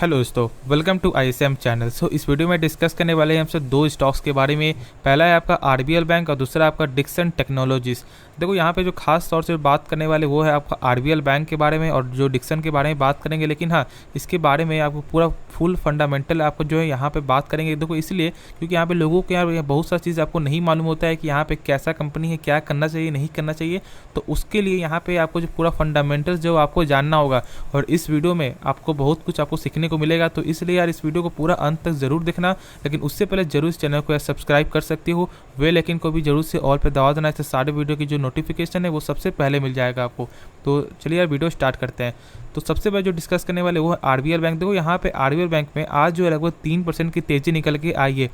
Hello दोस्तों, welcome to ISM channel. इस video में डिस्कस करने वाले हैं हमसे दो स्टॉक्स के बारे में। पहला है आपका RBL बैंक और दूसरा आपका डिक्सन टेक्नोलॉजीज। देखो यहाँ पे जो खास तौर से बात करने वाले वो है आपका RBL बैंक के बारे में और जो डिक्सन के बारे में बात करेंगे, लेकिन हाँ इसके बारे में आपको पूरा फुल फंडामेंटल आपको जो है यहाँ पे बात करेंगे। देखो इसलिए क्योंकि यहाँ पे लोगों के यहाँ बहुत सारी चीज़ आपको नहीं मालूम होता है कि यहाँ पे कैसा कंपनी है, क्या करना चाहिए नहीं करना चाहिए। तो उसके लिए यहाँ पे आपको जो पूरा फंडामेंटल्स जो आपको जानना होगा और इस वीडियो में आपको बहुत कुछ आपको सीखने को मिलेगा। तो इसलिए यार इस वीडियो को पूरा अंत तक जरूर देखना, लेकिन उससे पहले जरूर इस चैनल को यार सब्सक्राइब कर सकते हो। बेल आइकन को भी जरूर से ऑल पे दबा देना, इससे सारे वीडियो की जो नोटिफिकेशन है वो सबसे पहले मिल जाएगा आपको। तो चलिए यार वीडियो स्टार्ट करते हैं। तो सबसे पहले जो डिस्कस करने वाले वो है RBL बैंक। देखो यहाँ पे RBL बैंक में आज जो है लगभग 3% की तेज़ी निकल के आई है।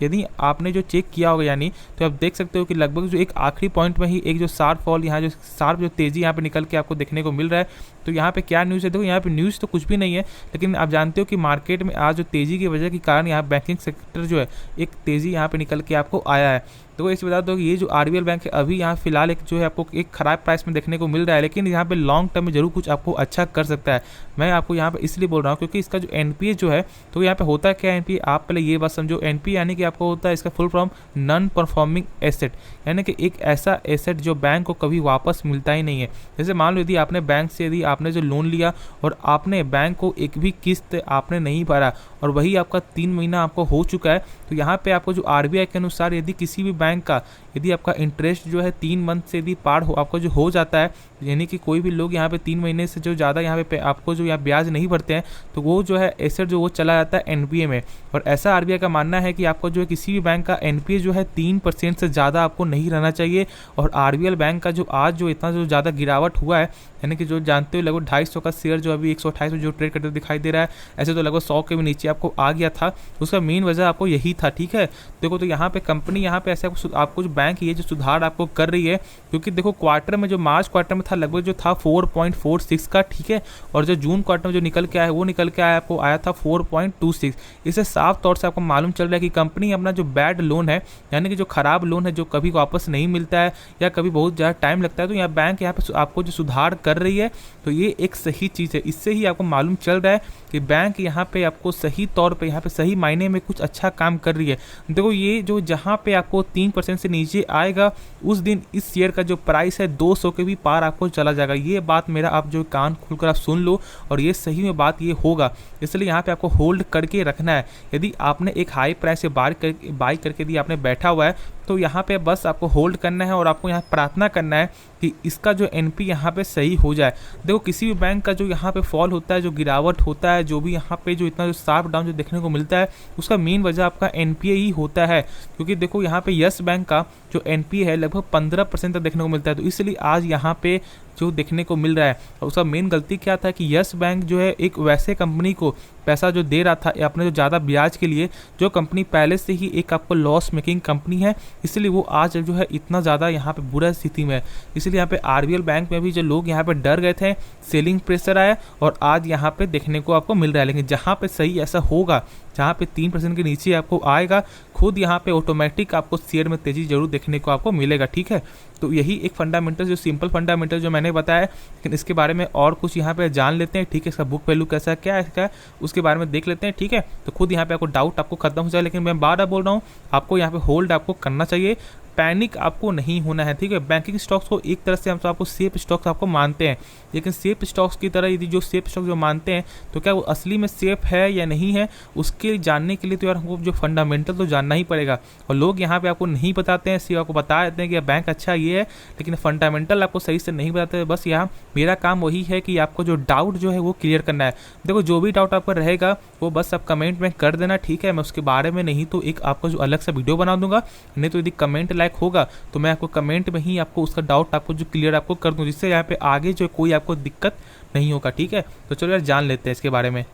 यदि आपने जो चेक किया होगा यानी तो आप देख सकते हो कि लगभग जो एक आखिरी पॉइंट में ही एक जो शार्प फॉल यहाँ जो शार्प जो तेज़ी यहाँ पे निकल के आपको देखने को मिल रहा है। तो यहाँ पे क्या न्यूज़ है, देखो यहाँ पे न्यूज़ तो कुछ भी नहीं है, लेकिन आप जानते हो कि मार्केट में आज जो तेज़ी की वजह के कारण यहाँ बैंकिंग सेक्टर जो है एक तेज़ी यहाँ पे निकल के आपको आया है। तो इस बता दो कि ये जो RBL बैंक है अभी यहाँ फिलहाल एक जो है आपको एक ख़राब प्राइस में देखने को मिल रहा है, लेकिन यहाँ पे लॉन्ग टर्म में जरूर कुछ आपको अच्छा कर सकता है। मैं आपको यहाँ पे इसलिए बोल रहा हूँ क्योंकि इसका जो NPA जो है, तो यहाँ पे होता है क्या NPA, आप पहले ये बात समझो। NPA यानी कि आपको होता है इसका full form non performing asset, यानी कि एक ऐसा एसेट जो बैंक को कभी वापस मिलता ही नहीं है। जैसे मान लो यदि आपने बैंक से यदि आपने जो लोन लिया और आपने बैंक को एक भी किस्त आपने नहीं भरा और वही आपका 3 महीना आपको हो चुका है, तो यहाँ पे आपको जो RBI के अनुसार यदि किसी भी बैंक का यदि आपका इंटरेस्ट जो है 3 मंथ से यदि पार हो आपको जो हो जाता है, यानी कि कोई भी लोग यहाँ पे 3 महीने से जो ज़्यादा यहाँ पे आपको जो यहाँ ब्याज नहीं भरते हैं, तो वो जो है एसेट जो वो चला जाता है NPA में। और ऐसा RBI का मानना है कि आपको जो है किसी भी बैंक का NPA जो है 3% से ज़्यादा आपको नहीं रहना चाहिए। और RBL बैंक का जो आज जो इतना जो ज़्यादा गिरावट हुआ है, यानी कि जो जानते हो लगभग 250 का शेयर जो अभी 128 में जो ट्रेड करते दिखाई दे रहा है, ऐसे तो लगभग 100 के भी नीचे आपको आ गया था। उसका मेन वजह आपको यही था, ठीक है। देखो तो यहाँ पे कंपनी यहाँ पे ऐसे आपको जो बैंक ये जो सुधार आपको कर रही है, क्योंकि देखो क्वार्टर में जो मार्च क्वार्टर में था लगभग जो था 4.46 का, ठीक है, और जो जून क्वार्टर में जो निकल के आया वो निकल के आया आपको आया था 4.26। इससे साफ तौर से आपको मालूम चल रहा है कि कंपनी अपना जो बैड लोन है, यानी कि जो खराब लोन है जो कभी वापस नहीं मिलता है या कभी बहुत ज़्यादा टाइम लगता है, तो यहाँ बैंक यहाँ पे आपको जो सुधार कर रही है, तो ये एक सही चीज़ है। इससे ही आपको मालूम चल रहा है कि बैंक यहाँ पे आपको सही तौर पे यहाँ पे सही मायने में कुछ अच्छा काम कर रही है। देखो ये जो जहाँ पे आपको 3% से नीचे आएगा उस दिन इस शेयर का जो प्राइस है 200 के भी पार आपको चला जाएगा। ये बात मेरा आप जो कान खुलकर आप सुन लो, और ये सही में बात ये होगा। इसलिए यहाँ पे आपको होल्ड करके रखना है। यदि आपने एक हाई प्राइस से बाई करके यदि आपने बैठा हुआ है, तो यहाँ पे बस आपको होल्ड करना है और आपको यहाँ प्रार्थना करना है कि इसका जो NP यहाँ पे सही हो जाए। देखो किसी भी बैंक का जो यहाँ पे फॉल होता है, जो गिरावट होता है, जो भी यहाँ पे जो इतना जो शार्प डाउन जो देखने को मिलता है, उसका मेन वजह आपका NPA ही होता है। क्योंकि देखो यहाँ पे यस बैंक का जो NPA है लगभग 15% तक देखने को मिलता है, तो इसलिए आज यहाँ पे जो देखने को मिल रहा है। और उसका मेन गलती क्या था कि यस बैंक जो है एक वैसे कंपनी को पैसा जो दे रहा था अपने जो ज़्यादा ब्याज के लिए, जो कंपनी पहले से ही एक आपको लॉस मेकिंग कंपनी है, इसलिए वो आज जो है इतना ज़्यादा यहाँ पे बुरा स्थिति में है। इसलिए यहाँ पे RBL बैंक में भी जो लोग यहाँ पे डर गए थे, सेलिंग प्रेशर आया और आज यहाँ पे देखने को आपको मिल रहा है। लेकिन जहाँ पे सही ऐसा होगा, जहाँ पे 3% के नीचे आपको आएगा, खुद यहाँ पे ऑटोमेटिक आपको शेयर में तेज़ी जरूर देखने को आपको मिलेगा, ठीक है। तो यही एक फंडामेंटल जो सिंपल फंडामेंटल जो मैंने बताया है, लेकिन इसके बारे में और कुछ यहाँ पे जान लेते हैं, ठीक है। इसका बुक वैल्यू कैसा है, क्या है इसका, उसके बारे में देख लेते हैं, ठीक है। तो खुद यहाँ पे आपको डाउट आपको खत्म हो जाए, लेकिन मैं बार-बार बोल रहा हूँ आपको यहाँ पे होल्ड आपको करना चाहिए, पैनिक आपको नहीं होना है, ठीक है। बैंकिंग स्टॉक्स को एक तरह से हम तो आपको सेफ स्टॉक्स आपको मानते हैं, लेकिन सेफ स्टॉक्स की तरह यदि जो सेफ स्टॉक जो मानते हैं, तो क्या वो असली में सेफ है या नहीं है, उसके जानने के लिए तो यार हमको जो फंडामेंटल तो जानना ही पड़ेगा। और लोग यहाँ पे आपको नहीं बताते हैं, सिर्फ आपको बता देते हैं कि बैंक अच्छा ये है, लेकिन फंडामेंटल आपको सही से नहीं बताते। बस यहाँ मेरा काम वही है कि आपको जो डाउट जो है वो क्लियर करना है। देखो जो भी डाउट आपका रहेगा वो बस आप कमेंट में कर देना, ठीक है। मैं उसके बारे में नहीं तो एक आपको जो अलग सा वीडियो बना दूंगा, नहीं तो यदि कमेंट लाइक होगा तो मैं आपको कमेंट में ही आपको उसका डाउट आपको जो क्लियर आपको कर दूं, जिससे यहाँ पे आगे जो कोई आपको दिक्कत नहीं होगा, ठीक है। तो चलो यार जान लेते हैं इसके बारे में।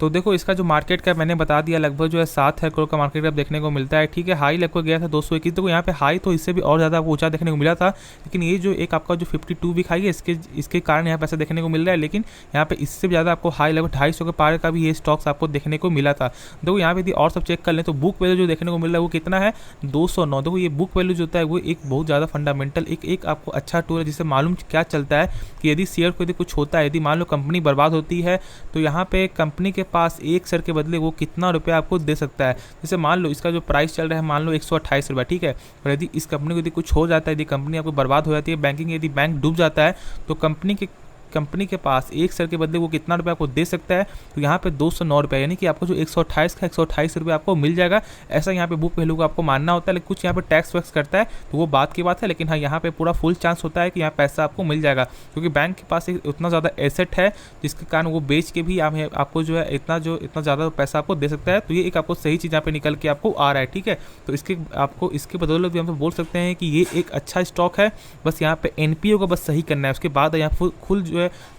तो देखो इसका जो मार्केट कैप मैंने बता दिया, लगभग जो है 7 करोड़ का मार्केट कैप देखने को मिलता है, ठीक है। हाई लगभग गया था 221, तो यहाँ पे हाई तो इससे भी और ज़्यादा ऊंचा देखने को मिला था, लेकिन ये जो एक आपका जो 52 भी खाई है इसके कारण यहाँ पे ऐसा देखने को मिल रहा है। लेकिन यहाँ पे इससे भी ज़्यादा आपको हाई लगभग 250 के पार का भी ये स्टॉक्स आपको देखने को मिला था। देखो यहाँ पे यदि और सब चेक कर लें तो बुक वैल्यू जो देखने को मिल रहा है वो कितना है, 209। देखो ये बुक वैल्यू जो होता है वो एक बहुत ज़्यादा फंडामेंटल एक आपको अच्छा टूल है, जिससे मालूम क्या चलता है कि यदि शेयर को यदि कुछ होता है, यदि मान लो कंपनी बर्बाद होती है, तो यहाँ पे कंपनी के पास एक शेयर के बदले वो कितना रुपया आपको दे सकता है। जैसे मान लो इसका जो प्राइस चल रहा है मान लो 128 रुपये, ठीक है। और यदि इस कंपनी को यदि कुछ हो जाता है, यदि कंपनी आपको बर्बाद हो जाती है, बैंकिंग यदि बैंक डूब जाता है, तो कंपनी के पास एक शेयर के बदले वो कितना रुपये आपको दे सकता है। तो यहाँ पे 209 रुपये, यानी कि आपको जो 128 का 128 रुपये आपको मिल जाएगा। ऐसा यहाँ पे बुक वैल्यू को आपको मानना होता है, लेकिन कुछ यहाँ पे टैक्स वैक्स करता है तो वो बात की बात है, लेकिन हाँ यहाँ पे पूरा फुल चांस होता है कि यहाँ पैसा आपको मिल जाएगा, क्योंकि बैंक के पास उतना ज़्यादा एसेट है जिसके कारण वो बेच के भी आपको जो है इतना ज़्यादा पैसा आपको दे सकता है। तो ये एक आपको सही चीज़ यहाँ पे निकल के आपको आ रहा है, ठीक है। तो इसके बदौलत भी हम बोल सकते हैं कि ये एक अच्छा स्टॉक है। बस यहाँ पे एनपीओ को बस सही करना है, उसके बाद यहाँ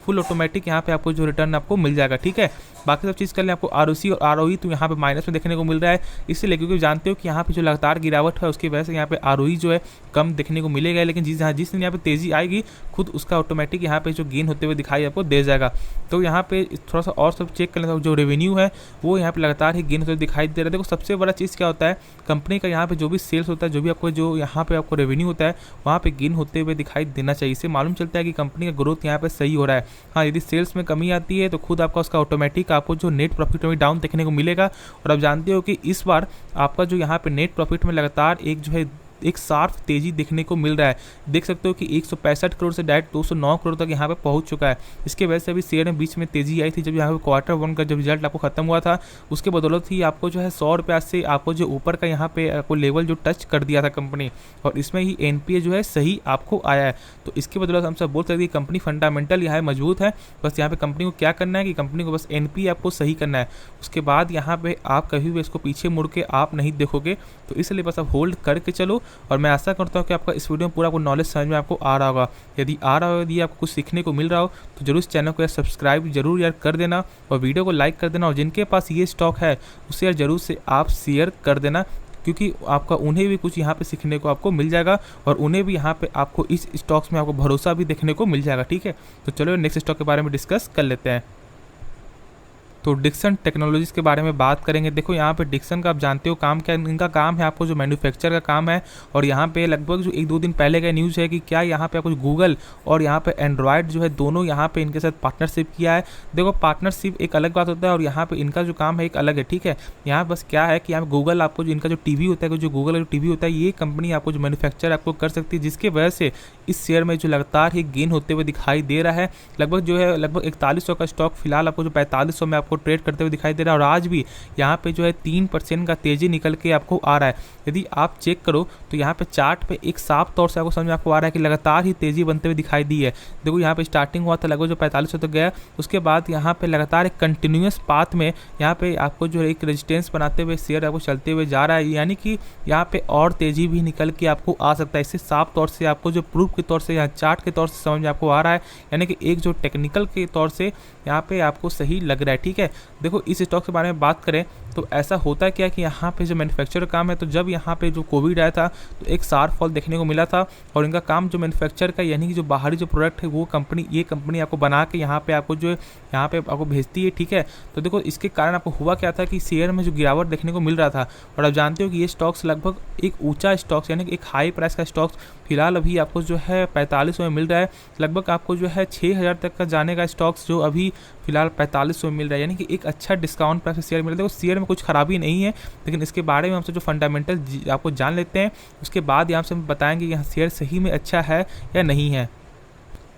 फुल ऑटोमेटिक यहाँ पे आपको जो रिटर्न आपको मिल जाएगा, ठीक है। बाकी सब चीज़ कर लें, आपको आरओसी और आरओई तो यहाँ पे माइनस में देखने को मिल रहा है, इसलिए क्योंकि जानते हो कि यहाँ पे जो लगातार गिरावट है उसकी वजह से यहाँ पे आरओई जो है कम देखने को मिलेगा, लेकिन जिस दिन यहाँ पे तेज़ी आएगी खुद उसका ऑटोमेटिक यहाँ पे जो गेन होते हुए दिखाई आपको दे जाएगा। तो यहाँ पे थोड़ा सा और सब चेक कर लेता हूँ, जो रेवेन्यू है वो यहाँ पे लगातार ही गेन होते हुए दिखाई दे रहा है। देखो सबसे बड़ा चीज़ क्या होता है, कंपनी का यहाँ पे जो भी सेल्स होता है, जो भी आपको जो यहाँ पे आपको रेवेन्यू होता है वहाँ पे गेन होते हुए दिखाई देना चाहिए। इससे मालूम चलता है कि कंपनी का ग्रोथ यहाँ पे सही हो रहा है। हाँ, यदि सेल्स में कमी आती है तो खुद आपका उसका ऑटोमेटिक आपको जो नेट प्रॉफिट में डाउन देखने को मिलेगा। और आप जानते हो कि इस बार आपका जो यहाँ पे नेट प्रॉफिट में लगातार एक शार्प तेजी देखने को मिल रहा है। देख सकते हो कि 165 करोड़ से डायरेक्ट 209 करोड़ तक यहाँ पे पहुंच चुका है। इसके वजह से अभी शेयर में बीच में तेजी आई थी, जब यहाँ पे Q1 का जब रिजल्ट आपको खत्म हुआ था, उसके बदौलत ही आपको जो है 100 रुपये से आपको जो ऊपर का यहाँ पे आपको लेवल जो टच कर दिया था कंपनी, और इसमें ही एनपीए जो है सही आपको आया है। तो इसके बदौलत हम सब बोल सकते हैं कि कंपनी फंडामेंटल यहाँ मजबूत है। बस यहाँ पे कंपनी को क्या करना है कि कंपनी को बस एनपीए आपको सही करना है, उसके बाद यहाँ पे आप कभी भी इसको पीछे मुड़ के आप नहीं देखोगे। तो इसलिए बस आप होल्ड करके चलो, और मैं आशा करता हूँ कि आपका इस वीडियो में पूरा आपको नॉलेज समझ में आपको आ रहा होगा। यदि आ रहा हो, यदि आपको कुछ सीखने को मिल रहा हो तो जरूर इस चैनल को यार सब्सक्राइब जरूर यार कर देना, और वीडियो को लाइक कर देना, और जिनके पास ये स्टॉक है उसे यार जरूर से आप शेयर कर देना, क्योंकि आपका उन्हें भी कुछ यहाँ पे सीखने को आपको मिल जाएगा, और उन्हें भी यहाँ पे आपको इस स्टॉक्स में आपको भरोसा भी देखने को मिल जाएगा, ठीक है। तो चलो नेक्स्ट स्टॉक के बारे में डिस्कस कर लेते हैं। तो डिक्सन टेक्नोलॉजीज़ के बारे में बात करेंगे। देखो यहाँ पे डिक्सन का आप जानते हो काम क्या, इनका काम है आपको जो मैन्युफैक्चर का काम है। और यहाँ पे लगभग जो 1-2 दिन पहले का न्यूज़ है कि क्या यहाँ पे आपको गूगल और यहाँ पे एंड्रॉयड जो है दोनों यहाँ पे इनके साथ पार्टनरशिप किया है। देखो पार्टनरशिप एक अलग बात होता है और यहाँ पे इनका जो काम है एक अलग है, ठीक है। यहाँ बस क्या है कि यहाँ गूगल आपको जो इनका जो टीवी होता है, जो गूगल का जो टीवी होता है, ये कंपनी आपको जो मैन्युफैक्चर आपको कर सकती है, जिसकी वजह से इस शेयर में जो लगातार ही गेन होते हुए दिखाई दे रहा है। लगभग 4100 का स्टॉक फिलहाल आपको जो 4500 में आपको ट्रेड करते हुए दिखाई दे रहा है, और आज भी यहाँ पे जो है 3% का तेजी निकल के आपको आ रहा है। यदि आप चेक करो तो यहाँ पे चार्ट पे एक साफ तौर से आपको समझ में आपको आ रहा है कि लगातार ही तेजी बनते हुए दिखाई दी है। देखो यहाँ पे स्टार्टिंग हुआ था लगभग जो 4500 तक गया, उसके बाद यहाँ पे लगातार एक कंटिन्यूस पाथ में यहाँ पे आपको जो एक रेजिस्टेंस बनाते हुए शेयर आपको चलते हुए जा रहा है, यानी कि यहाँ पे और तेजी भी निकल के आपको आ सकता है। इससे साफ तौर से आपको जो प्रूफ के तौर से यहाँ चार्ट के तौर से समझ में आपको आ रहा है, यानी कि एक जो टेक्निकल के तौर से यहाँ पे आपको सही लग रहा है, ठीक है। देखो इस स्टॉक के बारे में बात करें तो ऐसा होता क्या कि यहाँ पे जो मैन्युफैक्चर काम है, तो जब यहाँ पे जो कोविड आया था तो एक शार्प फॉल देखने को मिला था, और इनका काम जो मैन्युफैक्चर का यानी कि जो बाहरी जो प्रोडक्ट है वो ये कंपनी आपको बना के यहाँ पे आपको जो यहाँ पे आपको भेजती है, ठीक है। तो देखो इसके कारण आपको हुआ क्या था कि शेयर में जो गिरावट देखने को मिल रहा था, और आप जानते हो कि ये स्टॉक्स लगभग एक ऊंचा स्टॉक्स यानी कि एक हाई प्राइस का स्टॉक्स फिलहाल अभी आपको जो है 4500 में मिल रहा है। लगभग आपको जो है 6000 तक का जाने का स्टॉक्स जो अभी फिलहाल 4500 में मिल रहा है, यानी कि एक अच्छा डिस्काउंट प्राइस शेयर मिल रहा है। शेयर में कुछ खराबी नहीं है, लेकिन इसके बारे में हमसे जो फंडामेंटल आपको जान लेते हैं, उसके बाद यहाँ से हम बताएंगे कि यहाँ शेयर सही में अच्छा है या नहीं है।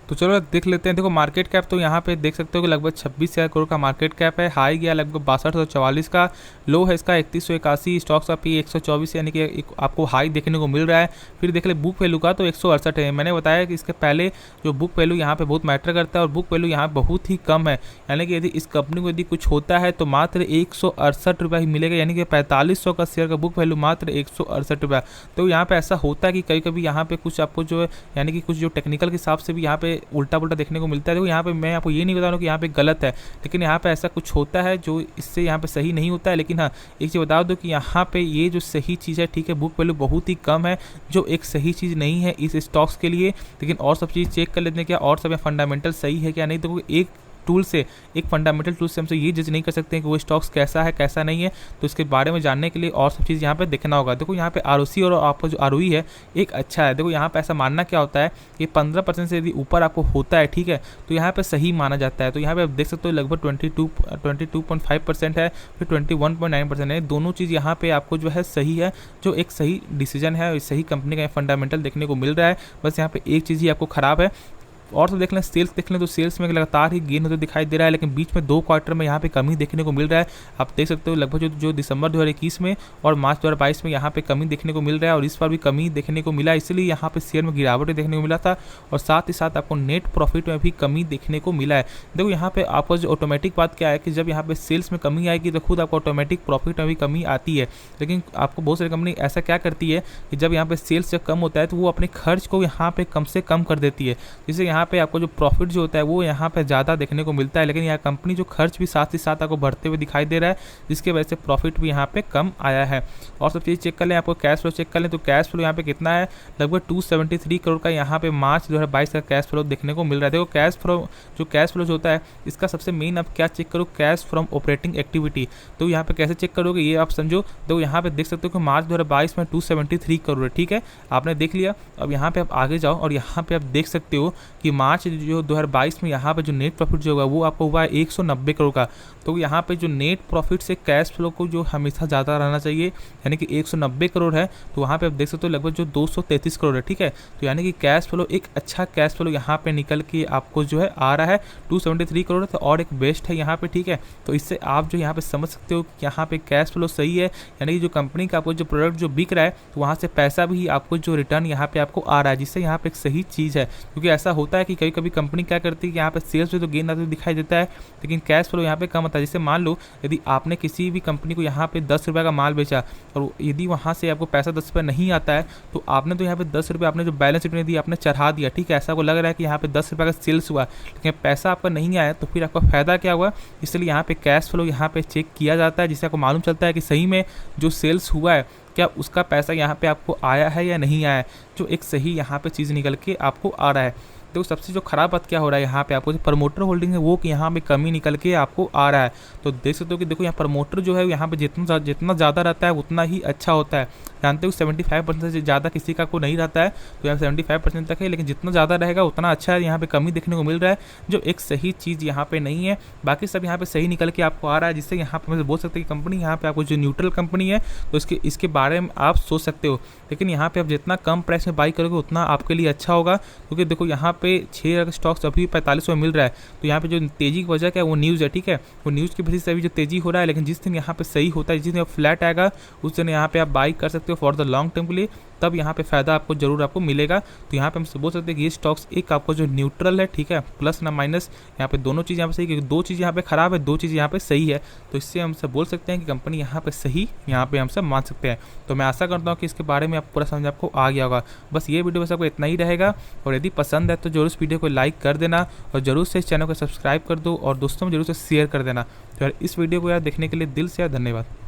तो चलो देख लेते हैं। देखो मार्केट कैप तो यहाँ पे देख सकते हो कि लगभग 26,000 करोड़ का मार्केट कैप है। हाई गया लगभग 6244 का, लो है इसका 3181। स्टॉक्स का पी 124 यानी कि आपको हाई देखने को मिल रहा है। फिर देख ले बुक वैल्यू का तो 168 है। मैंने बताया कि इसके पहले जो बुक वैल्यू यहाँ पे बहुत मैटर करता है, और बुक वैल्यू यहाँ बहुत ही कम है, यानी कि यदि इस कंपनी को यदि कुछ होता है तो मात्र 168 रुपये ही मिलेगा, यानी कि 4500 का शेयर का बुक वैल्यू मात्र 168 रुपये। तो यहाँ पे ऐसा होता है कि कभी कभी यहाँ पे कुछ आपको जो है यानी कि कुछ जो टेक्निकल के हिसाब से भी यहाँ पे उल्टा पुल्टा देखने को मिलता है। देखो यहाँ पे मैं आपको ये नहीं बता रहा हूँ कि यहाँ पे गलत है, लेकिन यहाँ पे ऐसा कुछ होता है जो इससे यहाँ पे सही नहीं होता है। लेकिन हाँ एक चीज़ बता दो कि यहाँ पे ये जो सही चीज़ है, ठीक है, बुक वैल्यू बहुत ही कम है, जो एक सही चीज़ नहीं है इस स्टॉक्स के लिए। लेकिन और सब चीज़ चेक कर लेते हैं क्या और सब फंडामेंटल सही है क्या नहीं। तो टूल से, एक फंडामेंटल टूल से हमसे ये जज नहीं कर सकते हैं कि वो स्टॉक्स कैसा है कैसा नहीं है। तो इसके बारे में जानने के लिए और सब चीज़ यहाँ पे देखना होगा। देखो यहाँ पे ROC और आपका जो ROE है एक अच्छा है। देखो यहाँ पे ऐसा मानना क्या होता है कि 15% से यदि ऊपर आपको होता है, ठीक है, तो यहाँ पे सही माना जाता है। तो यहाँ पे आप देख सकते हो लगभग 22.5% है, फिर 21.9% है। दोनों चीज़ यहाँ पे आपको जो है सही है, जो एक सही डिसीजन है, सही कंपनी का फंडामेंटल देखने को मिल रहा है। बस यहाँ पे एक चीज़ ही आपको खराब है। और तो देख लें, सेल्स देख लें तो सेल्स में लगातार ही गेन होते दिखाई दे रहा है, लेकिन बीच में 2 क्वार्टर में यहाँ पे कमी देखने को मिल रहा है। आप देख सकते हो लगभग जो दिसंबर 2021 में और मार्च 2022 में यहाँ पे कमी देखने को मिल रहा है, और इस बार भी कमी देखने को मिला, इसलिए यहाँ पे शेयर में गिरावट देखने को मिला था, और साथ ही साथ आपको नेट प्रॉफिट में भी कमी देखने को मिला है। देखो यहाँ पे आपको जो ऑटोमेटिक बात क्या है कि जब यहाँ पे सेल्स में कमी आएगी तो खुद आपको ऑटोमेटिक प्रॉफिट में भी कमी आती है। लेकिन आपको बहुत सारी कंपनी ऐसा क्या करती है कि जब यहाँ पे सेल्स जब कम होता है तो वो अपने खर्च को यहाँ पे कम से कम कर देती है, जिससे यहाँ पे आपको जो प्रॉफिट जो होता है वो यहाँ पे ज़्यादा देखने को मिलता है। लेकिन यहाँ कंपनी जो खर्च भी साथ ही साथ आपको बढ़ते हुए दिखाई दे रहा है, जिसकी वजह से प्रॉफिट भी यहाँ पे कम आया है। और सब चीज़ चेक कर लें, आपको कैश फ्लो चेक कर लें तो कैश फ्लो यहाँ पे कितना है, लगभग 273 करोड़ का यहाँ पे मार्च 2022 का कैश फ्लो देखने को मिल रहा है। देखो कैश फ्लो जो होता है इसका सबसे मेन आप क्या चेक करो, कैश फ्रॉम ऑपरेटिंग एक्टिविटी। तो यहाँ पे कैसे चेक करोगे ये आप समझो। तो यहाँ पे देख सकते हो कि मार्च 2022 में 273 करोड़ है, ठीक है, आपने देख लिया। अब यहाँ पे आप आगे जाओ और यहाँ पे आप देख सकते हो कि मार्च जो 2022 में यहाँ पे जो नेट प्रॉफिट जो होगा वो आपको हुआ है 190 करोड़ का। तो यहाँ पे जो नेट प्रॉफिट से कैश फ्लो को जो हमेशा ज़्यादा रहना चाहिए, यानी कि 190 करोड़ है, तो वहाँ पे आप देख सकते हो लगभग जो 233 करोड़ है, ठीक है। तो यानी कि कैश फ्लो एक अच्छा कैश फ्लो यहाँ पे निकल के आपको जो है आ रहा है 273 करोड़, तो और एक बेस्ट है यहाँ पे, ठीक है। तो इससे आप जो यहाँ पे समझ सकते हो कि यहाँ पे कैश फ्लो सही है, यानी कि जो कंपनी का आपको जो प्रोडक्ट जो बिक रहा है तो वहाँ से पैसा भी आपको जो रिटर्न यहाँ पे आपको आ रहा है, जिससे यहाँ पे एक सही चीज़ है। क्योंकि ऐसा होता है कि कभी कभी कंपनी क्या करती है कि यहाँ पे सेल्स में तो गेन आते दिखाई देता है, लेकिन कैश फ्लो यहाँ पे कम आता है। जैसे मान लो यदि आपने किसी भी कंपनी को यहाँ पे 10 रुपये का माल बेचा और यदि वहाँ से आपको पैसा 10 रुपये नहीं आता है, तो आपने तो यहाँ पे 10 रुपये आपने जो बैलेंस शीट में दी आपने चढ़ा दिया, ठीक है। ऐसा को लग रहा है कि यहाँ पे 10 रुपये का सेल्स हुआ, लेकिन पैसा आपका नहीं आया, तो फिर आपका फायदा क्या हुआ। इसलिए यहाँ पे कैश फ्लो यहाँ पे चेक किया जाता है, जिससे आपको मालूम चलता है कि सही में जो सेल्स हुआ है क्या उसका पैसा यहाँ पे आपको आया है या नहीं आया है, जो एक सही यहाँ पे चीज़ निकल के आपको आ रहा है। तो सबसे जो खराब बात क्या हो रहा है यहाँ पे आपको जो प्रमोटर होल्डिंग है वो कि यहाँ पे कमी निकल के आपको आ रहा है। तो देख सकते हो कि देखो यहाँ प्रमोटर जो है यहाँ पे जितना ज़्यादा रहता है उतना ही अच्छा होता है। जानते हो 75% से ज़्यादा किसी का को नहीं रहता है, तो यहाँ 75% तक है, लेकिन जितना ज़्यादा रहेगा उतना अच्छा है। यहाँ पे कमी देखने को मिल रहा है, जो एक सही चीज़ यहाँ पे नहीं है। बाकी सब यहाँ पे सही निकल के आपको आ रहा है, जिससे यहाँ पे बोल सकते हैं कि कंपनी यहाँ पे आपको जो न्यूट्रल कंपनी है तो इसके बारे में आप सोच सकते हो। लेकिन यहाँ पे आप जितना कम प्राइस में बाई करोगे उतना आपके लिए अच्छा होगा, क्योंकि देखो यहाँ पे 6 स्टॉक्स अभी 45 में मिल रहा है। तो यहाँ पे जो तेजी की वजह क्या है वो न्यूज़ है, ठीक है। वो न्यूज़ की वजह से अभी जो तेजी हो रहा है, लेकिन जिस दिन यहाँ पे सही होता है, जिस दिन फ्लैट आएगा उस दिन यहाँ पे आप बाई कर सकते हो फॉर द लॉन्ग टर्म के लिए, तब यहाँ पे फायदा आपको जरूर आपको मिलेगा। तो यहाँ पे हम बोल सकते हैं कि ये स्टॉक्स एक आपको जो न्यूट्रल है, ठीक है, प्लस ना माइनस, यहाँ पे दोनों चीज़ यहाँ पे सही, क्योंकि 2 चीज़ यहाँ पे खराब है, 2 चीज़ यहाँ पे सही है। तो इससे हमसे बोल सकते हैं कि कंपनी यहाँ पे सही, यहाँ पे हमसे मान सकते हैं। तो मैं आशा करता हूँ कि इसके बारे में आप पूरा समझ आपको आ गया होगा। बस ये वीडियो बस आपको इतना ही रहेगा, और यदि पसंद है तो जरूर इस वीडियो को लाइक कर देना, और जरूर से इस चैनल को सब्सक्राइब कर दो, और दोस्तों में जरूर से शेयर कर देना। तो यार इस वीडियो को यार देखने के लिए दिल से यार धन्यवाद।